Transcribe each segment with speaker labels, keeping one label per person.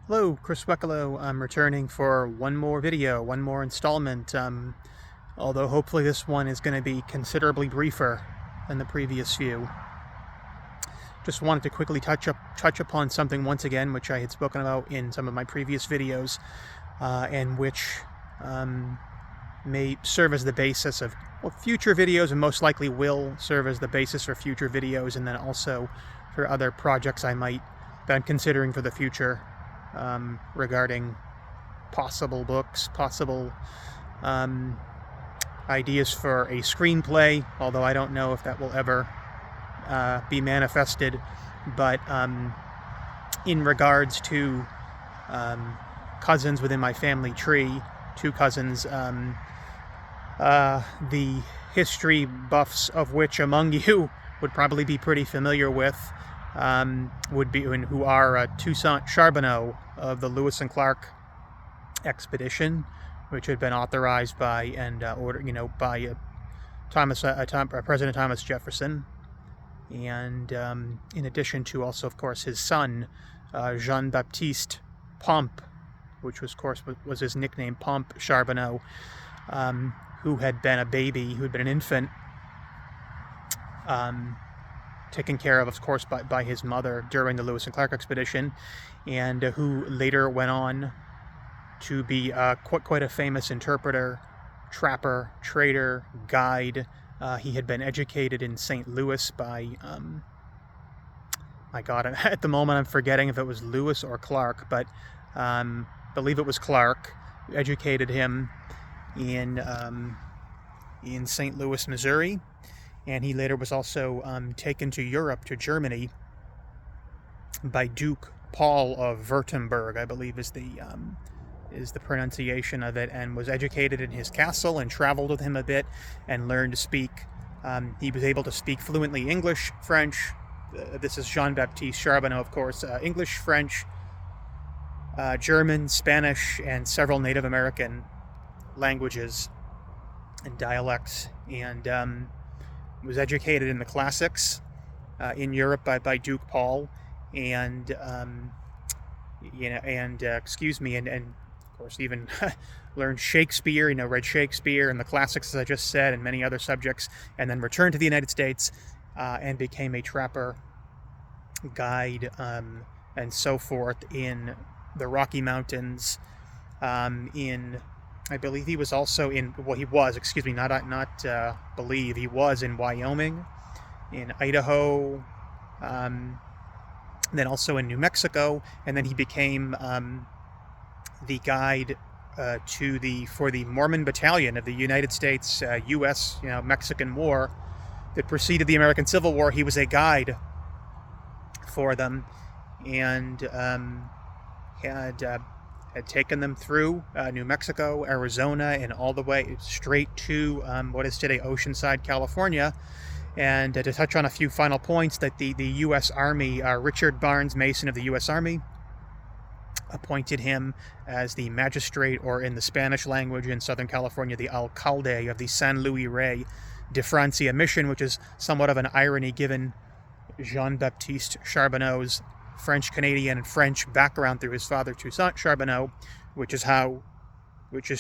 Speaker 1: Hello, Chris Weckelo. I'm returning for one more video, one more installment, although hopefully this one is going to be considerably briefer than the previous few. Just wanted to quickly touch upon something once again, which I had spoken about in some of my previous videos, and which may serve as the basis of future videos, and most likely will serve as the basis for future videos, and then also for other projects that I'm considering for the future. Regarding possible books, possible ideas for a screenplay, although I don't know if that will ever be manifested. But in regards to cousins within my family tree, two cousins, the history buffs of which among you would probably be pretty familiar with, who are Toussaint Charbonneau of the Lewis and Clark expedition, which had been authorized by President Thomas Jefferson, and in addition to also, of course, his son Jean-Baptiste Pomp, which was, of course, was his nickname, Pomp Charbonneau, who had been a baby, who had been an infant, taken care of course, by his mother during the Lewis and Clark expedition, and who later went on to be quite a famous interpreter, trapper, trader, guide. He had been educated in St. Louis by, my God, at the moment I'm forgetting if it was Lewis or Clark, but believe it was Clark, who educated him in St. Louis, Missouri. And he later was also taken to Europe, to Germany, by Duke Paul of Württemberg, I believe is the pronunciation of it, and was educated in his castle and traveled with him a bit and learned to speak. He was able to speak fluently English, French. This is Jean-Baptiste Charbonneau, of course. English, French, German, Spanish, and several Native American languages and dialects, and was educated in the classics in Europe by Duke Paul, and and of course even learned Shakespeare. Read Shakespeare and the classics, as I just said, and many other subjects, and then returned to the United States and became a trapper, guide, and so forth in the Rocky Mountains. I believe he was also he was in Wyoming, in Idaho, then also in New Mexico, and then he became the guide for the Mormon Battalion of the United States U.S. Mexican War that preceded the American Civil War. He was a guide for them, and had taken them through New Mexico, Arizona, and all the way straight to what is today Oceanside, California. And to touch on a few final points, that the U.S. Army, Richard Barnes Mason of the U.S. Army, appointed him as the magistrate, or in the Spanish language in Southern California, the alcalde of the San Luis Rey de Francia mission, which is somewhat of an irony given Jean-Baptiste Charbonneau's French-Canadian and French background through his father, Toussaint Charbonneau, which is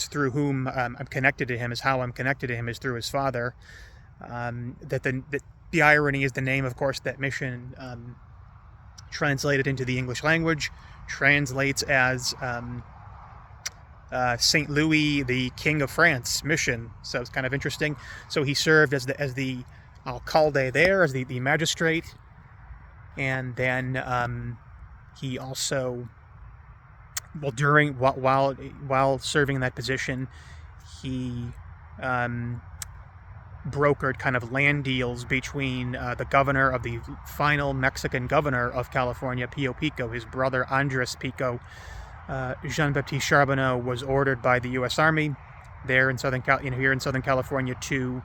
Speaker 1: through whom I'm connected to him, is through his father. That the irony is the name, of course, that mission translated into the English language translates as St. Louis, the King of France mission. So it's kind of interesting. So he served as the alcalde there, as the magistrate. And then he also, while serving in that position, he brokered kind of land deals between the governor of the final Mexican governor of California, Pio Pico, his brother Andres Pico. Jean-Baptiste Charbonneau was ordered by the U.S. Army there in here in Southern California to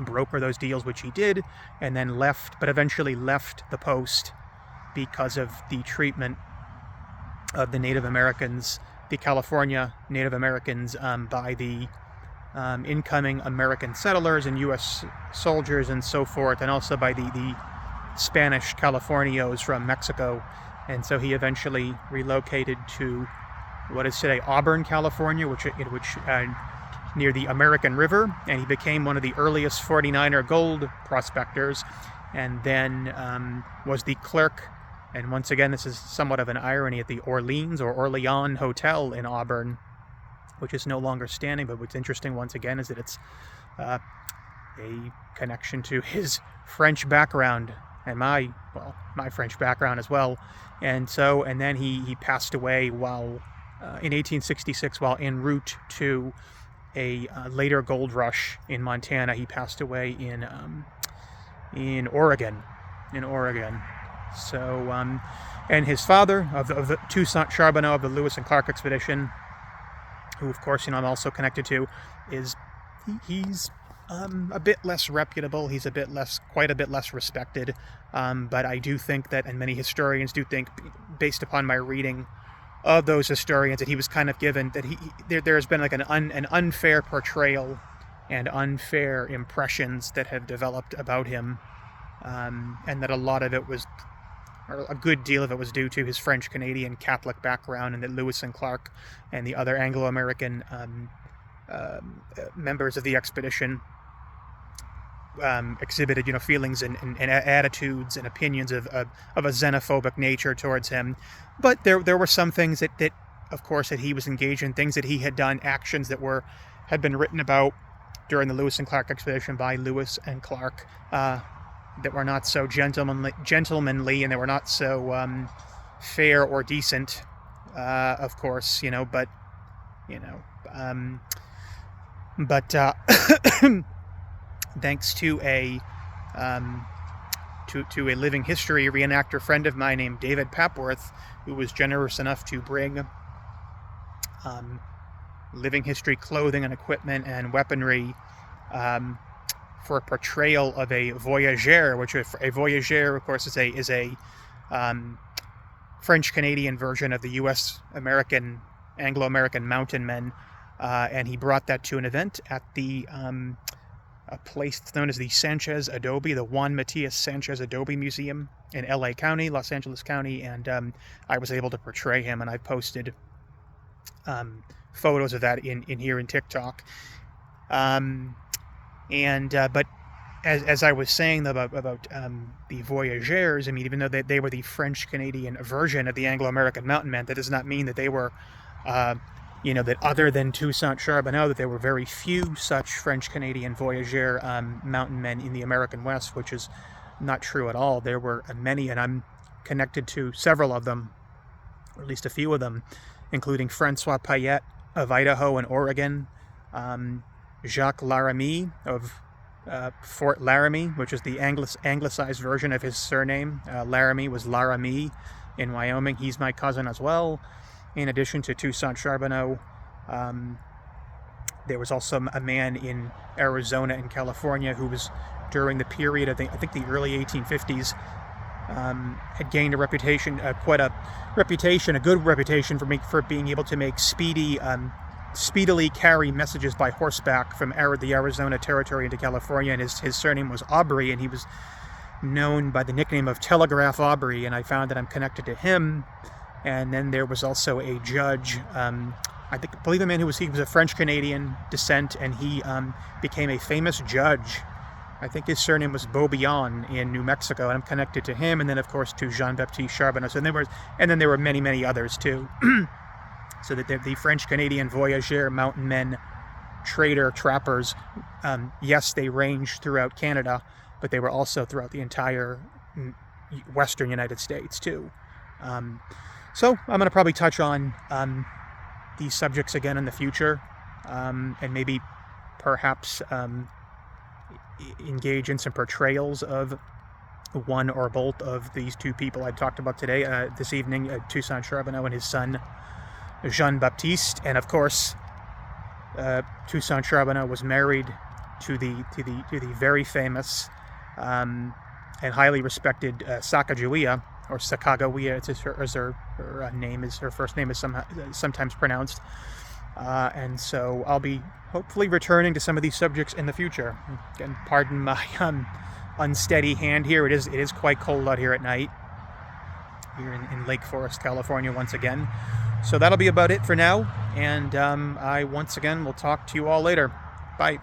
Speaker 1: broker those deals, which he did, and then eventually left the post because of the treatment of the Native Americans, the California Native Americans, by the incoming American settlers and U.S. soldiers and so forth, and also by the Spanish Californios from Mexico and so he eventually relocated to what is today Auburn, California, which near the American River, and he became one of the earliest 49er gold prospectors, and then was the clerk, and once again this is somewhat of an irony, at the Orleans Hotel in Auburn, which is no longer standing. But what's interesting once again is that it's a connection to his French background and my French background as well. And then he passed away while in 1866 while en route to a later gold rush in Montana. He passed away in Oregon. So and his father of the Toussaint Charbonneau of the Lewis and Clark expedition, who of course I'm also connected to, he's a bit less reputable. He's quite a bit less respected. But I do think that, and many historians do think, based upon my reading of those historians, that he was kind of given that there has been like an unfair portrayal and unfair impressions that have developed about him, and that a lot of it was, or a good deal of it was, due to his French-Canadian Catholic background, and that Lewis and Clark and the other Anglo-American members of the expedition exhibited, feelings and attitudes and opinions of a xenophobic nature towards him. But there were some things that of course that he was engaged in, things that he had done, actions that had been written about during the Lewis and Clark expedition by Lewis and Clark, that were not so gentlemanly, and they were not so fair or decent, of course, but thanks to a living history reenactor friend of mine named David Papworth, who was generous enough to bring living history clothing and equipment and weaponry for a portrayal of a voyageur, which a voyageur, of course, is a French-Canadian version of the U.S. Anglo-American mountain men, and he brought that to an event at the a place known as the Sanchez Adobe, the Juan Matias Sanchez Adobe Museum in LA County, Los Angeles County, and I was able to portray him, and I posted photos of that in here in TikTok. But as I was saying about the voyageurs, I mean, even though they were the French-Canadian version of the Anglo-American mountain men, that does not mean that they were that other than Toussaint Charbonneau, that there were very few such French-Canadian voyageur mountain men in the American West, which is not true at all. There were many, and I'm connected to several of them, or at least a few of them, including Francois Payette of Idaho and Oregon, Jacques Laramie of Fort Laramie, which is the anglicized version of his surname. Laramie was Laramie in Wyoming. He's my cousin as well. In addition to Toussaint Charbonneau, there was also a man in Arizona and California who was, during the period of I think the early 1850s, had gained a good reputation for being able to make speedily carry messages by horseback from the Arizona territory into California, and his surname was Aubrey, and he was known by the nickname of Telegraph Aubrey, and I found that I'm connected to him. And then there was also a judge, I believe a man he was of French-Canadian descent, and he became a famous judge. I think his surname was Beaubillon in New Mexico, and I'm connected to him. And then, of course, to Jean-Baptiste Charbonneau. And then there were many, many others too. So that the French-Canadian voyageur, mountain men, trader, trappers, yes, they ranged throughout Canada, but they were also throughout the entire western United States too. So I'm going to probably touch on these subjects again in the future, and maybe perhaps engage in some portrayals of one or both of these two people I talked about today, this evening, Toussaint Charbonneau and his son Jean-Baptiste. And of course, Toussaint Charbonneau was married to the very famous and highly respected Sacagawea, or Sacagawea, her name is, her first name is sometimes pronounced. And so I'll be hopefully returning to some of these subjects in the future. Again, pardon my unsteady hand here. It is quite cold out here at night. here in Lake Forest, California once again. So that'll be about it for now, and I once again will talk to you all later. Bye.